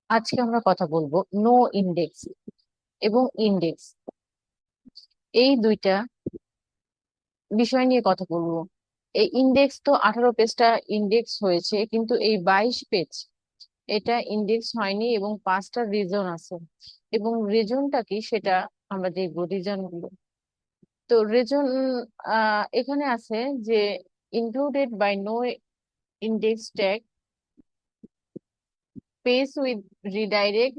আজকে আমরা কথা বলবো নো ইন্ডেক্স এবং ইন্ডেক্স, এই দুইটা বিষয় নিয়ে কথা বলবো। এই ইন্ডেক্স তো 18 পেজটা ইন্ডেক্স হয়েছে, কিন্তু এই 22 পেজ এটা ইন্ডেক্স হয়নি এবং 5টা রিজন আছে। এবং রিজনটা কি সেটা আমরা দেখবো, রিজন গুলো। তো রিজন এখানে আছে যে included by no index tag, page with redirect,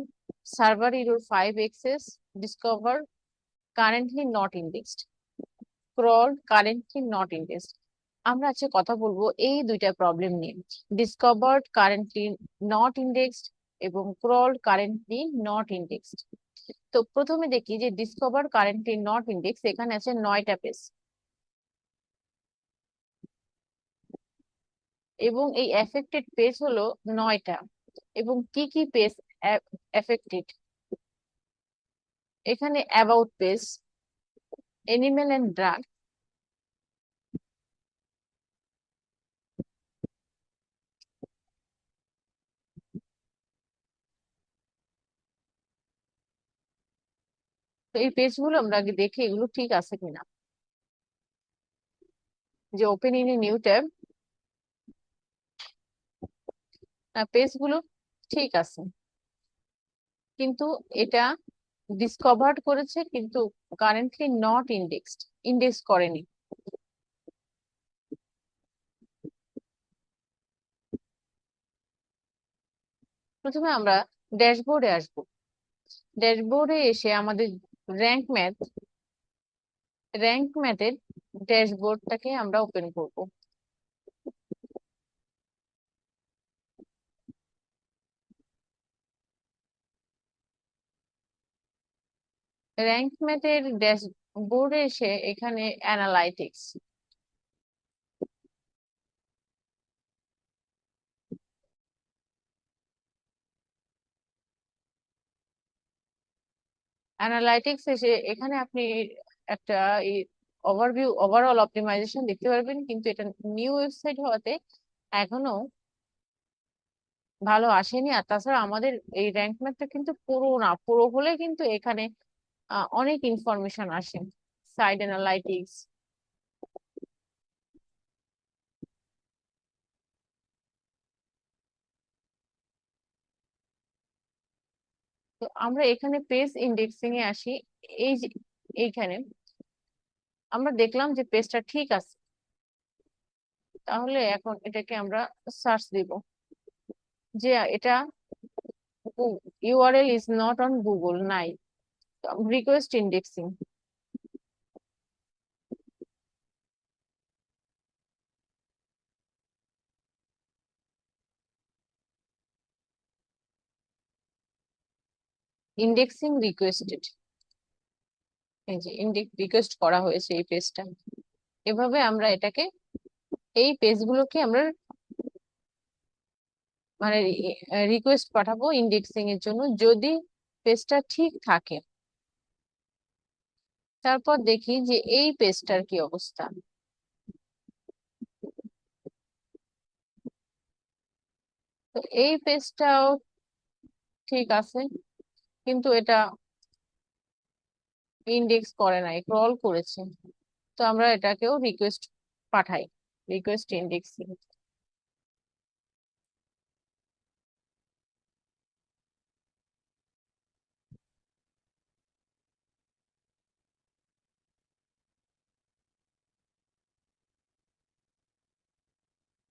server error 5 access, discover currently not indexed, crawl currently not indexed. আমরা আজকে কথা বলবো এই দুইটা প্রবলেম নিয়ে, ডিসকভার্ড কারেন্টলি নট ইন্ডেক্সড এবং ক্রল কারেন্টলি নট ইন্ডেক্সড। তো প্রথমে দেখি যে ডিসকভার কারেন্টলি নট ইন্ডেক্স, এখানে আছে 9টা পেজ এবং এই এফেক্টেড পেজ হলো 9টা। এবং কি কি পেজ এফেক্টেড? এখানে about page, animal and drug, তো এই পেজগুলো আমরা আগে দেখি এগুলো ঠিক আছে কিনা। যে open in a new tab, পেজগুলো ঠিক আছে, কিন্তু এটা ডিসকভার্ড করেছে কিন্তু কারেন্টলি নট ইন্ডেক্সড, ইন্ডেক্স করেনি। প্রথমে আমরা ড্যাশবোর্ডে আসবো। ড্যাশবোর্ডে এসে আমাদের র্যাঙ্ক ম্যাথ, র্যাঙ্ক ম্যাথের ড্যাশবোর্ডটাকে আমরা ওপেন করব। র্যাঙ্ক ম্যাথের ড্যাশবোর্ডে এসে এখানে অ্যানালাইটিক্স, অ্যানালাইটিক্স এসে এখানে আপনি একটা ওভারভিউ, ওভারঅল অপটিমাইজেশন দেখতে পারবেন, কিন্তু এটা নিউ ওয়েবসাইট হওয়াতে এখনো ভালো আসেনি। আর তাছাড়া আমাদের এই র্যাঙ্ক ম্যাথটা কিন্তু পুরো না, পুরো হলে কিন্তু এখানে অনেক ইনফরমেশন আসে। সাইড অ্যানালাইটিক্স, তো আমরা এখানে পেজ ইন্ডেক্সিং এ আসি। এই যে এইখানে আমরা দেখলাম যে পেজটা ঠিক আছে, তাহলে এখন এটাকে আমরা সার্চ দিব যে এটা URL is not on Google, নাই। রিকোয়েস্ট ইন্ডেক্সিং, ইন্ডেক্সিং রিকোয়েস্টেড, এই যে ইন্ডেক্স রিকোয়েস্ট করা হয়েছে এই পেজটা। এভাবে আমরা এটাকে, এই পেজগুলোকে আমরা মানে রিকোয়েস্ট পাঠাবো ইন্ডেক্সিং এর জন্য যদি পেজটা ঠিক থাকে। তারপর দেখি যে এই পেজটার কি অবস্থা। তো এই পেজটাও ঠিক আছে, কিন্তু এটা ইন্ডেক্স করে নাই, ক্রল করেছে। তো আমরা এটাকেও রিকোয়েস্ট পাঠাই, রিকোয়েস্ট ইন্ডেক্সিং।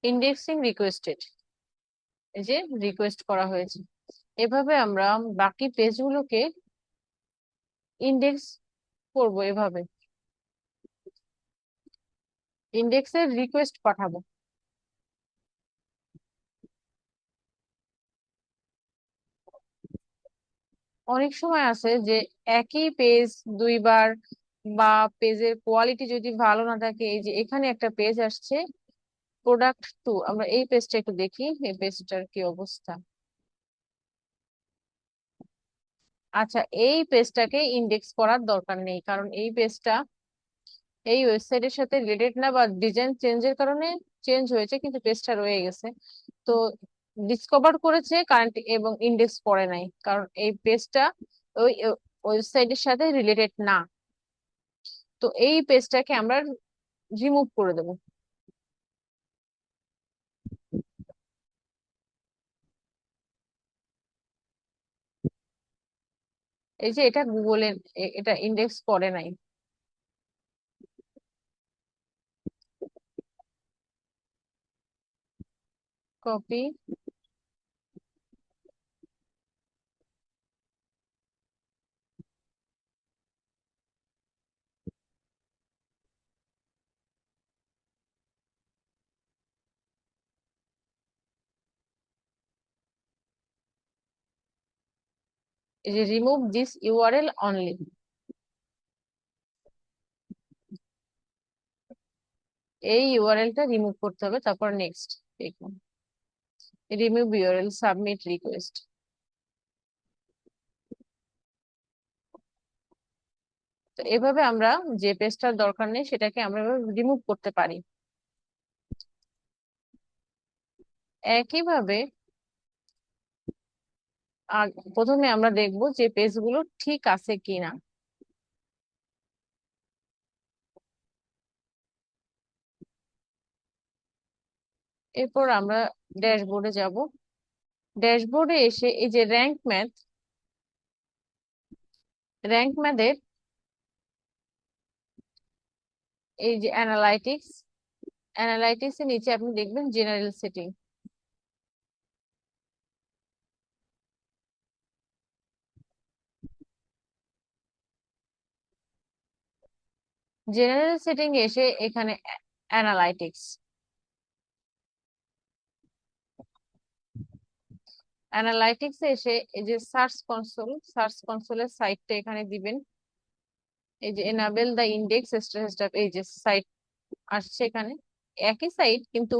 ইন্ডেক্সিং রিকোয়েস্টেড, এই যে রিকোয়েস্ট করা হয়েছে। এভাবে আমরা বাকি পেজগুলোকে ইন্ডেক্স করব, এভাবে ইন্ডেক্সের রিকোয়েস্ট পাঠাবো। অনেক সময় আছে যে একই পেজ দুইবার, বা পেজের কোয়ালিটি যদি ভালো না থাকে। এই যে এখানে একটা পেজ আসছে প্রোডাক্ট 2, আমরা এই পেজটা একটু দেখি, এই পেজটার কি অবস্থা। আচ্ছা, এই পেজটাকে ইন্ডেক্স করার দরকার নেই, কারণ এই পেজটা এই ওয়েবসাইটের সাথে রিলেটেড না, বা ডিজাইন চেঞ্জের কারণে চেঞ্জ হয়েছে, কিন্তু পেজটা রয়ে গেছে। তো ডিসকভার করেছে কারেন্ট এবং ইন্ডেক্স করে নাই, কারণ এই পেজটা ওই ওয়েবসাইটের সাথে রিলেটেড না। তো এই পেজটাকে আমরা রিমুভ করে দেবো। এই যে এটা গুগলে এটা ইন্ডেক্স করে নাই। কপি, এই যে রিমুভ দিস ইউআরএল অনলি, এই ইউআরএলটা রিমুভ করতে হবে। তারপর নেক্সট দেখুন, রিমুভ ইউআরএল, সাবমিট রিকোয়েস্ট। তো এভাবে আমরা যে পেজটার দরকার নেই সেটাকে আমরা রিমুভ করতে পারি। একইভাবে প্রথমে আমরা দেখব যে পেজগুলো ঠিক আছে কিনা। এরপর আমরা ড্যাশবোর্ডে যাব। ড্যাশবোর্ডে এসে এই যে র্যাঙ্ক ম্যাথের এই যে অ্যানালাইটিক্স এর নিচে আপনি দেখবেন জেনারেল সেটিং। জেনারেল সেটিং এসে এখানে অ্যানালাইটিক্স, অ্যানালাইটিক্স এসে এই যে সার্চ কনসোলের সাইটটা এখানে দিবেন। এই যে এনাবেল দা ইন্ডেক্স স্ট্যাটাস, এই যে সাইট আসছে এখানে, একই সাইট কিন্তু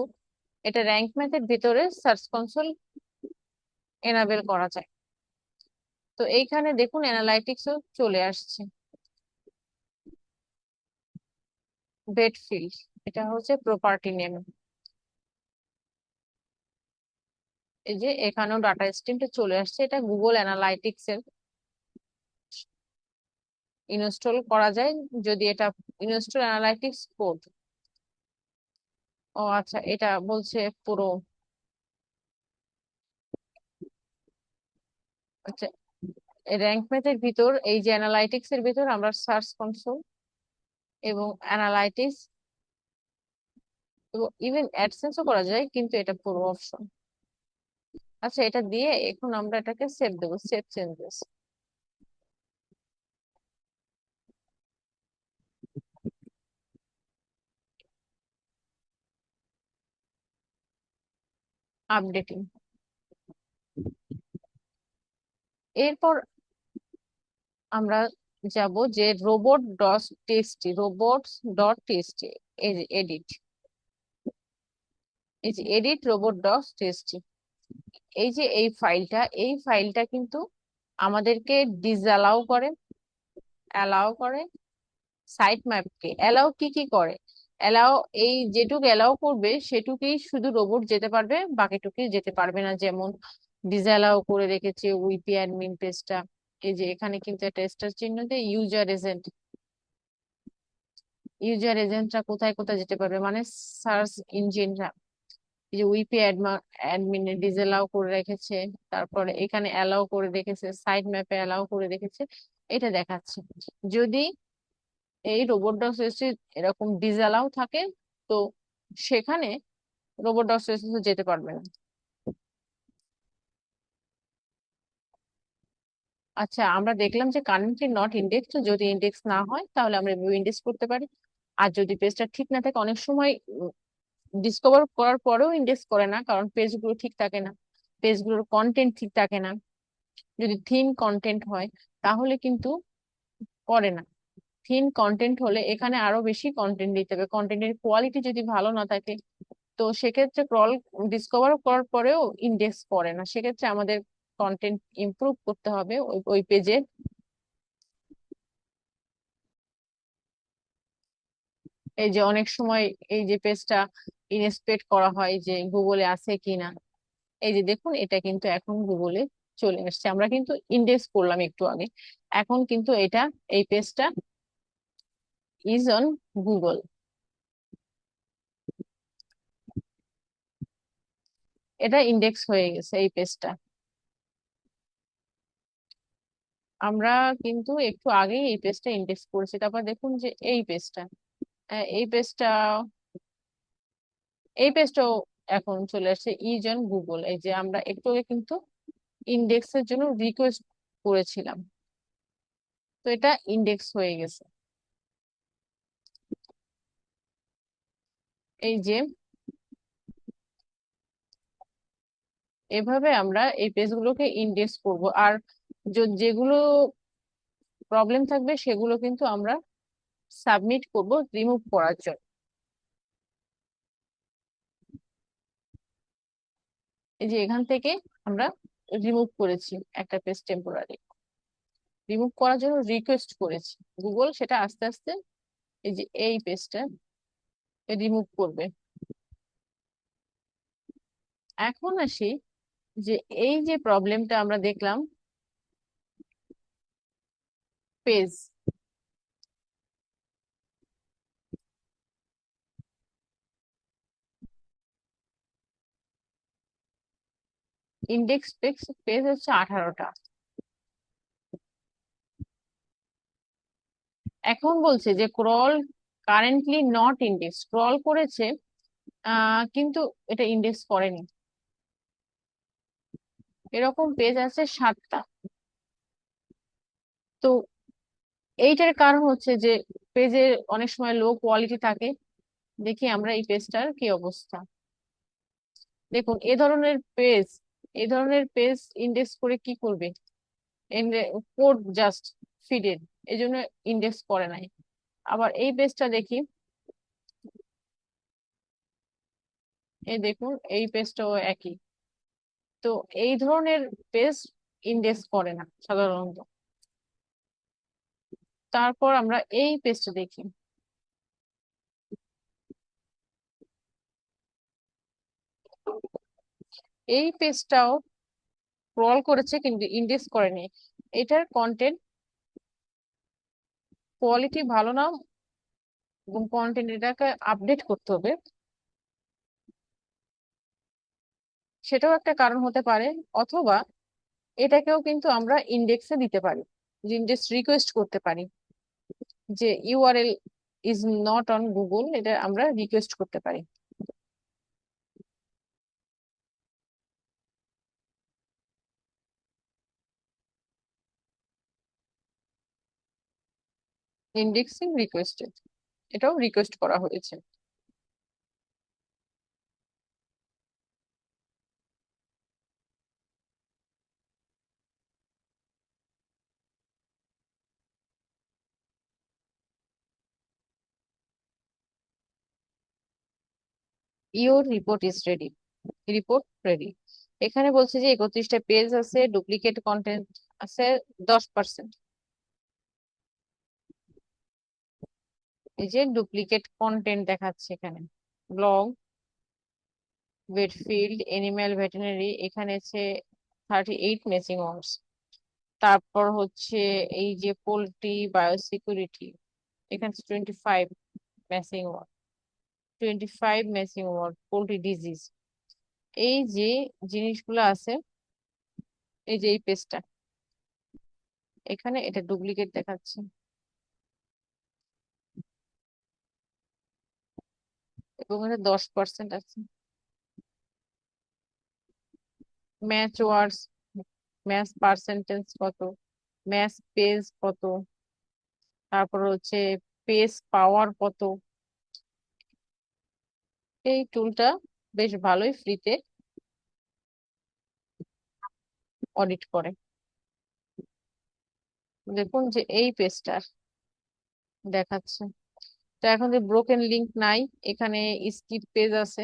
এটা র্যাঙ্ক ম্যাথের ভিতরে সার্চ কনসোল এনাবেল করা যায়। তো এইখানে দেখুন অ্যানালাইটিক্সও চলে আসছে। বেড ফিল্ড, এটা হচ্ছে প্রপার্টি নেম। এই যে এখানেও ডাটা স্ট্রিমটা চলে আসছে, এটা গুগল অ্যানালাইটিক্স এর ইনস্টল করা যায় যদি এটা ইনস্টল অ্যানালাইটিক্স কোড। ও আচ্ছা, এটা বলছে পুরো। আচ্ছা, র্যাঙ্ক ম্যাথের ভিতর এই যে অ্যানালাইটিক্স এর ভিতর আমরা সার্চ কনসোল এবং অ্যানালাইটিক্স এবং ইভেন অ্যাডসেন্সও করা যায়, কিন্তু এটা পুরো অপশন। আচ্ছা, এটা দিয়ে এখন আমরা এটাকে সেভ দেবো, সেভ চেঞ্জেস। আপডেটিং। এরপর আমরা যাব যে রোবট ডট টেক্সটি এডিট, এই যে এডিট রোবট.txt। এই ফাইলটা কিন্তু আমাদেরকে ডিসঅ্যালাউ করে, অ্যালাউ করে। সাইট ম্যাপকে অ্যালাউ কি কি করে? অ্যালাউ, এই যেটুকু অ্যালাউ করবে সেটুকুই শুধু রোবট যেতে পারবে, বাকিটুকু যেতে পারবে না। যেমন ডিসঅ্যালাউ করে রেখেছে উইপি অ্যাডমিন পেজটা। এই যে এখানে কিন্তু একটা স্টার চিহ্ন দিয়ে ইউজার এজেন্টরা কোথায় কোথায় যেতে পারবে, মানে সার্চ ইঞ্জিনরা। এই যে উইপি অ্যাডমিনে ডিসঅ্যালাউ করে রেখেছে, তারপরে এখানে অ্যালাউ করে রেখেছে, সাইট ম্যাপে অ্যালাউ করে রেখেছে। এটা দেখাচ্ছে। যদি এই রোবট.txt এরকম ডিসঅ্যালাউ থাকে, তো সেখানে রোবট.txt যেতে পারবে না। আচ্ছা, আমরা দেখলাম যে কারেন্টলি নট ইন্ডেক্স, যদি ইন্ডেক্স না হয় তাহলে আমরা ইন্ডেক্স করতে পারি। আর যদি পেজটা ঠিক না থাকে, অনেক সময় ডিসকভার করার পরেও ইন্ডেক্স করে না, কারণ পেজগুলো ঠিক থাকে না, পেজগুলোর কন্টেন্ট ঠিক থাকে না। যদি থিন কন্টেন্ট হয় তাহলে কিন্তু করে না। থিন কন্টেন্ট হলে এখানে আরো বেশি কন্টেন্ট দিতে হবে, কন্টেন্টের কোয়ালিটি যদি ভালো না থাকে, তো সেক্ষেত্রে ডিসকভার করার পরেও ইন্ডেক্স করে না। সেক্ষেত্রে আমাদের কন্টেন্ট ইমপ্রুভ করতে হবে ওই পেজে। এই যে অনেক সময় এই যে পেজটা ইনস্পেক্ট করা হয় যে গুগলে আছে কিনা, এই যে দেখুন, এটা কিন্তু এখন গুগলে চলে আসছে। আমরা কিন্তু ইন্ডেক্স করলাম একটু আগে, এখন কিন্তু এটা, এই পেজটা ইজ অন গুগল। এটা ইন্ডেক্স হয়ে গেছে এই পেজটা। আমরা কিন্তু একটু আগেই এই পেজটা ইন্ডেক্স করেছি। তারপর দেখুন যে এই পেজটা, এই পেজটা, এই পেজটাও এখন চলে আসছে ইজ অন গুগল। এই যে আমরা একটু আগে কিন্তু ইন্ডেক্সের জন্য রিকোয়েস্ট করেছিলাম, তো এটা ইন্ডেক্স হয়ে গেছে। এই যে এভাবে আমরা এই পেজগুলোকে ইন্ডেক্স করব। আর যেগুলো প্রবলেম থাকবে সেগুলো কিন্তু আমরা সাবমিট করব রিমুভ করার জন্য। এই যে এখান থেকে আমরা রিমুভ করেছি একটা পেজ টেম্পোরারি, রিমুভ করার জন্য রিকোয়েস্ট করেছি। গুগল সেটা আস্তে আস্তে এই যে এই পেজটা রিমুভ করবে। এখন আসি যে এই যে প্রবলেমটা আমরা দেখলাম, পেজ ইন্ডেক্স পেজ পেজ হচ্ছে 18টা। এখন বলছে যে crawl currently not index, crawl করেছে কিন্তু এটা ইন্ডেক্স করেনি। এরকম পেজ আছে 7টা। তো এইটার কারণ হচ্ছে যে পেজের অনেক সময় লো কোয়ালিটি থাকে। দেখি আমরা এই পেজটার কি অবস্থা। দেখুন, এ ধরনের পেজ ইন্ডেক্স করে কি করবে? কোড জাস্ট ফিডেড, এই জন্য ইন্ডেক্স করে নাই। আবার এই পেজটা দেখি, এই দেখুন এই পেজটাও একই। তো এই ধরনের পেজ ইন্ডেক্স করে না সাধারণত। তারপর আমরা এই পেজটা দেখি, এই পেজটাও ক্রল করেছে কিন্তু ইন্ডেক্স করেনি। এটার কন্টেন্ট কোয়ালিটি ভালো না, এবং কন্টেন্ট এটাকে আপডেট করতে হবে, সেটাও একটা কারণ হতে পারে। অথবা এটাকেও কিন্তু আমরা ইন্ডেক্সে দিতে পারি, যে ইন্ডেক্স রিকোয়েস্ট করতে পারি, যে URL is not on Google, এটা আমরা রিকোয়েস্ট করতে পারি। ইন্ডেক্সিং রিকোয়েস্টেড, এটাও রিকোয়েস্ট করা হয়েছে। Your report is ready, report ready. এখানে বলছে যে 31টা পেজ আছে, ডুপ্লিকেট কন্টেন্ট আছে 10%। এই যে ডুপ্লিকেট কন্টেন্ট দেখাচ্ছে এখানে, ব্লগ, ভেটফিল্ড, এনিম্যাল ভেটেরিনারি, এখানে আছে 38 মেসিং ওয়ার্ডস। তারপর হচ্ছে এই যে পোল্ট্রি বায়োসিকিউরিটি, এখানে 25 মেসিং ওয়ার্ড পোল্ট্রি ডিজিজ। এই যে জিনিসগুলো আছে, এই যে এই পেজটা, এখানে এটা ডুপ্লিকেট দেখাচ্ছে, এবং এটা 10% আছে। ম্যাচ ওয়ার্ডস, ম্যাচ পার্সেন্টেজ কত, ম্যাচ পেজ কত, তারপর হচ্ছে পেজ পাওয়ার কত। এই টুলটা বেশ ভালোই, ফ্রিতে অডিট করে। দেখুন যে এই পেজটার দেখাচ্ছে। তো এখন যে ব্রোকেন লিংক নাই, এখানে স্কিপ পেজ আছে,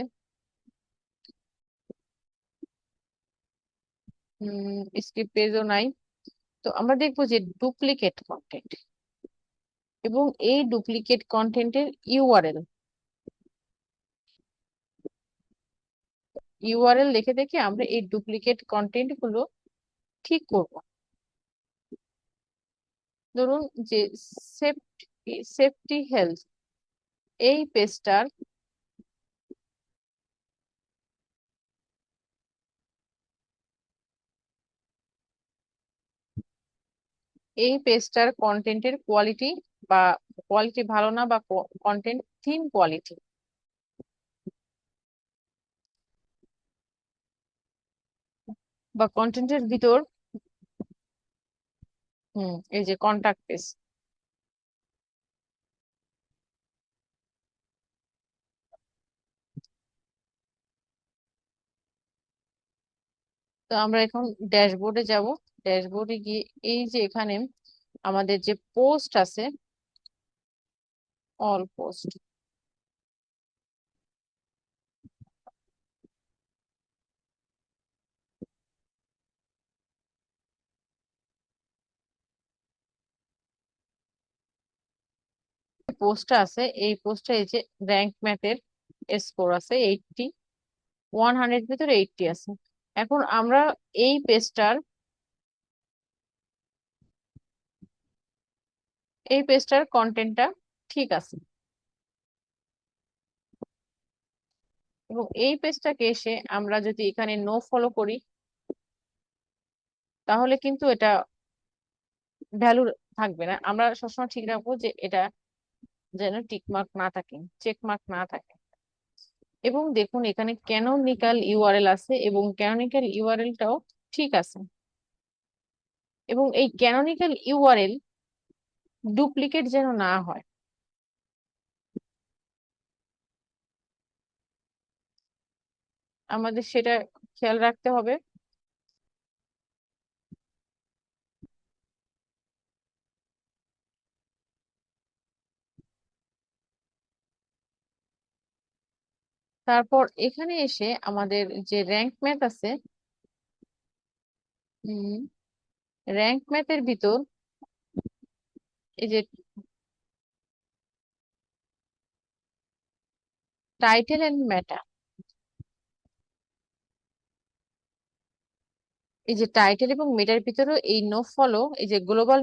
স্কিপ পেজও নাই। তো আমরা দেখবো যে ডুপ্লিকেট কন্টেন্ট, এবং এই ডুপ্লিকেট কন্টেন্টের ইউআরএল, ইউআরএল দেখে দেখে আমরা এই ডুপ্লিকেট কন্টেন্ট গুলো ঠিক করব। ধরুন যে সেফটি সেফটি হেলথ, এই পেজটার কন্টেন্টের কোয়ালিটি বা কোয়ালিটি ভালো না, বা কন্টেন্ট থিন কোয়ালিটি, বা কন্টেন্টের ভিতর এই যে কন্টাক্ট পেজ, তো আমরা এখন ড্যাশবোর্ডে যাব। ড্যাশবোর্ডে গিয়ে এই যে এখানে আমাদের যে পোস্ট আছে, অল পোস্ট, পোস্টটা আছে এই পোস্টে এই যে র্যাঙ্ক ম্যাথের স্কোর আছে 80, 100 ভিতরে 80 আছে। এখন আমরা এই পেজটার কন্টেন্টটা ঠিক আছে, এবং এই পেজটাকে এসে আমরা যদি এখানে নো ফলো করি, তাহলে কিন্তু এটা ভ্যালু থাকবে না। আমরা সবসময় ঠিক রাখবো যে এটা যেন টিক মার্ক না থাকে, চেক মার্ক না থাকে। এবং দেখুন এখানে ক্যানোনিকাল ইউআরএল আছে, এবং ক্যানোনিকাল ইউআরএলটাও ঠিক আছে। এবং এই ক্যানোনিকাল ইউআরএল ডুপ্লিকেট যেন না হয়, আমাদের সেটা খেয়াল রাখতে হবে। তারপর এখানে এসে আমাদের যে র্যাঙ্ক ম্যাথ আছে, র্যাঙ্ক ম্যাথের ভিতর এই যে টাইটেল এন্ড মেটা, এই যে টাইটেল এবং মেটার ভিতরে এই নো ফলো, এই যে গ্লোবাল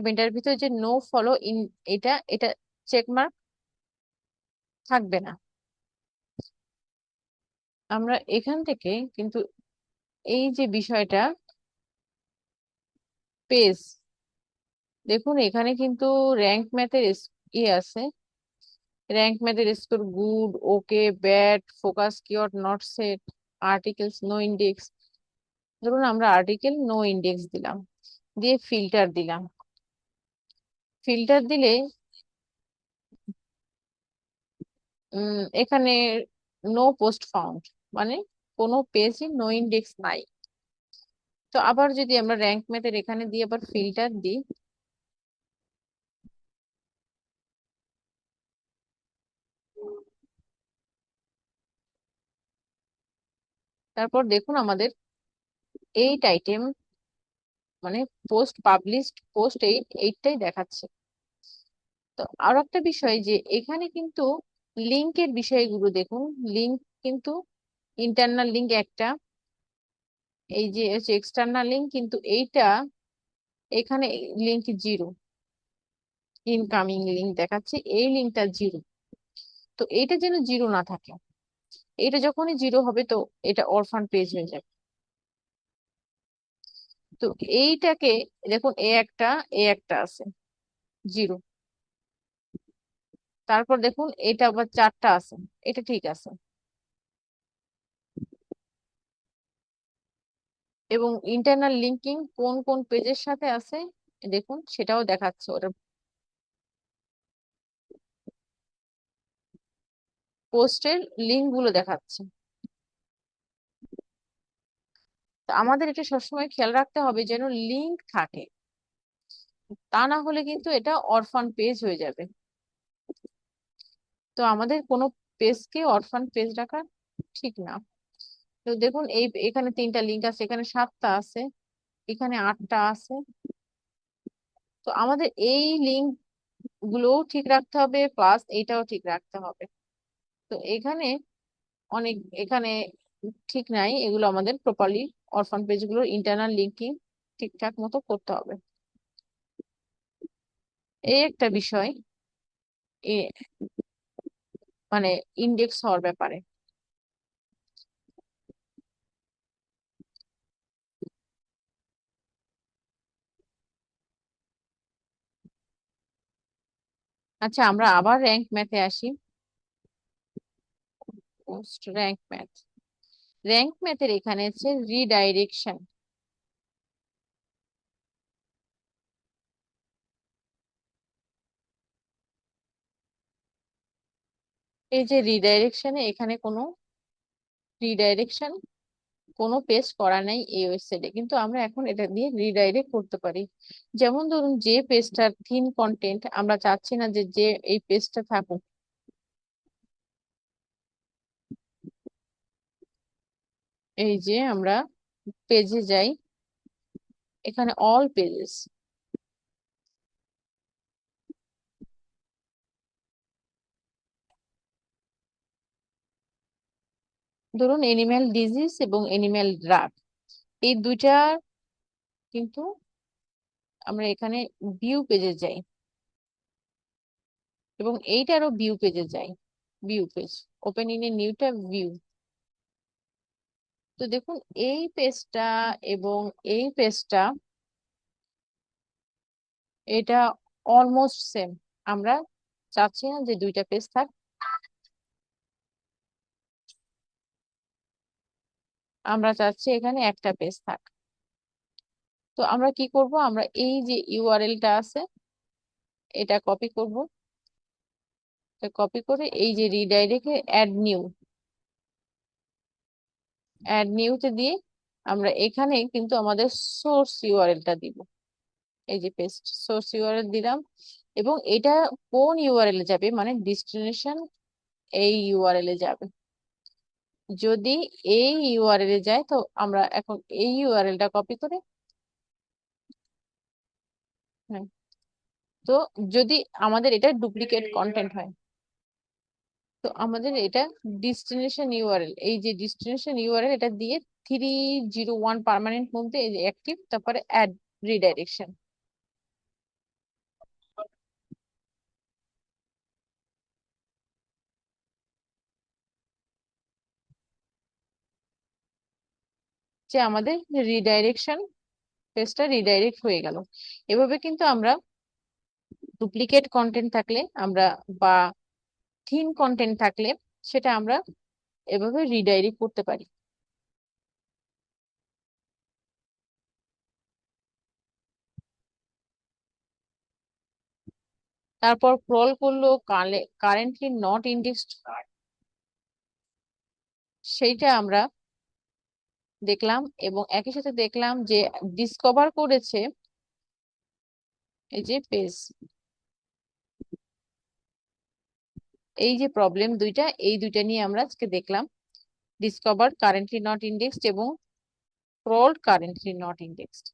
মেটার ভিতরে যে নো ফলো ইন, এটা এটা চেক মার্ক থাকবে না। আমরা এখান থেকে কিন্তু এই যে বিষয়টা পেজ, দেখুন এখানে কিন্তু র্যাঙ্ক ম্যাথের ইয়ে আছে, র্যাঙ্ক ম্যাথের score good, okay, bad, focus keyword not set, articles no index. ধরুন আমরা আর্টিকেল নো ইন্ডেক্স দিলাম, দিয়ে ফিল্টার দিলাম। ফিল্টার দিলে এখানে নো পোস্ট ফাউন্ড, মানে কোনো পেজে নো ইন্ডেক্স নাই। তো আবার যদি আমরা র্যাঙ্ক ম্যাথের এখানে দিয়ে আবার ফিল্টার দিই, তারপর দেখুন আমাদের 8 আইটেম, মানে পোস্ট পাবলিশড পোস্ট এইটাই দেখাচ্ছে। তো আরো একটা বিষয় যে এখানে কিন্তু লিঙ্কের বিষয়গুলো দেখুন, লিঙ্ক কিন্তু ইন্টারনাল লিঙ্ক একটা, এই যে হচ্ছে এক্সটার্নাল লিঙ্ক কিন্তু এইটা, এখানে লিঙ্ক জিরো, ইনকামিং লিঙ্ক দেখাচ্ছে, এই লিঙ্কটা জিরো। তো এইটা যেন জিরো না থাকে, এটা যখনই জিরো হবে তো এটা অরফান পেজ হয়ে যাবে। তো এইটাকে দেখুন, এ একটা আছে জিরো, তারপর দেখুন এটা আবার 4টা আছে, এটা ঠিক আছে। এবং ইন্টারনাল লিঙ্কিং কোন কোন পেজের সাথে আছে দেখুন, সেটাও দেখাচ্ছে, ওটা পোস্টের লিঙ্ক গুলো দেখাচ্ছে। তো আমাদের এটা সবসময় খেয়াল রাখতে হবে যেন লিঙ্ক থাকে, তা না হলে কিন্তু এটা অরফান পেজ হয়ে যাবে। তো আমাদের কোনো পেজকে অরফান পেজ রাখা ঠিক না। তো দেখুন এখানে 3টা লিঙ্ক আছে, এখানে 7টা আছে, এখানে 8টা আছে। তো আমাদের এই লিঙ্ক গুলোও ঠিক রাখতে হবে, প্লাস এইটাও ঠিক রাখতে হবে। তো এখানে অনেক এখানে ঠিক নাই, এগুলো আমাদের প্রপারলি অরফান পেজগুলোর ইন্টারনাল লিঙ্কিং ঠিকঠাক মতো করতে হবে। এই একটা বিষয় মানে ইন্ডেক্স হওয়ার ব্যাপারে। আচ্ছা, আমরা আবার র্যাঙ্ক ম্যাথে আসি। পোস্ট র্যাঙ্ক ম্যাথ, র্যাঙ্ক ম্যাথের এখানে হচ্ছে রিডাইরেকশন। এই যে রিডাইরেকশনে এখানে রিডাইরেকশন কোনো পেজ করা নাই এই ওয়েবসাইটে, কিন্তু আমরা এখন এটা দিয়ে রিডাইরেক্ট করতে পারি। যেমন ধরুন, যে পেজটার থিন কন্টেন্ট আমরা চাচ্ছি না যে যে এই পেজটা থাকুক, এই যে আমরা পেজে যাই, এখানে অল পেজেস, ধরুন এনিম্যাল ডিজিজ এবং এনিম্যাল ড্রাগ, এই দুইটা কিন্তু আমরা এখানে ভিউ পেজে যাই এবং এইটারও ভিউ পেজে যাই। View page, open in a নিউটা ভিউ। তো দেখুন, এই পেজটা এবং এই পেজটা এটা অলমোস্ট সেম। আমরা চাচ্ছি না যে দুইটা পেজ থাক, আমরা চাচ্ছি এখানে একটা পেজ থাক। তো আমরা কি করব, আমরা এই যে ইউআরএলটা আছে এটা কপি করব, কপি করে এই যে রিডাইরেক্টে অ্যাড নিউতে দিয়ে আমরা এখানে কিন্তু আমাদের সোর্স ইউআরএলটা দিব। এই যে পেস্ট সোর্স ইউআরএল দিলাম, এবং এটা কোন ইউআরএল এ যাবে, মানে ডেস্টিনেশন এই ইউআরএল এ যাবে। যদি এই ইউআরএল এ যায়, তো আমরা এখন এই ইউআরএলটা কপি করে, হ্যাঁ, তো যদি আমাদের এটা ডুপ্লিকেট কন্টেন্ট হয়, তো আমাদের এটা ডেস্টিনেশন ইউআরএল, এই যে ডেস্টিনেশন ইউআরএল এটা দিয়ে 301 পার্মানেন্ট মধ্যে এই যে অ্যাক্টিভ, তারপরে অ্যাড রিডাইরেকশন। যে আমাদের রিডাইরেকশন পেজটা রিডাইরেক্ট হয়ে গেল। এভাবে কিন্তু আমরা ডুপ্লিকেট কন্টেন্ট থাকলে আমরা, বা থিন কন্টেন্ট থাকলে, সেটা আমরা এভাবে রিডাইরেক্ট করতে পারি। তারপর ক্রল করলো, কারেন্টলি নট ইন্ডেক্সড, সেইটা আমরা দেখলাম, এবং একই সাথে দেখলাম যে ডিসকভার করেছে এই যে পেজ, এই যে প্রবলেম দুইটা, এই দুইটা নিয়ে আমরা আজকে দেখলাম, ডিসকভার কারেন্টলি নট ইন্ডেক্সড এবং ক্রলড কারেন্টলি নট ইন্ডেক্সড।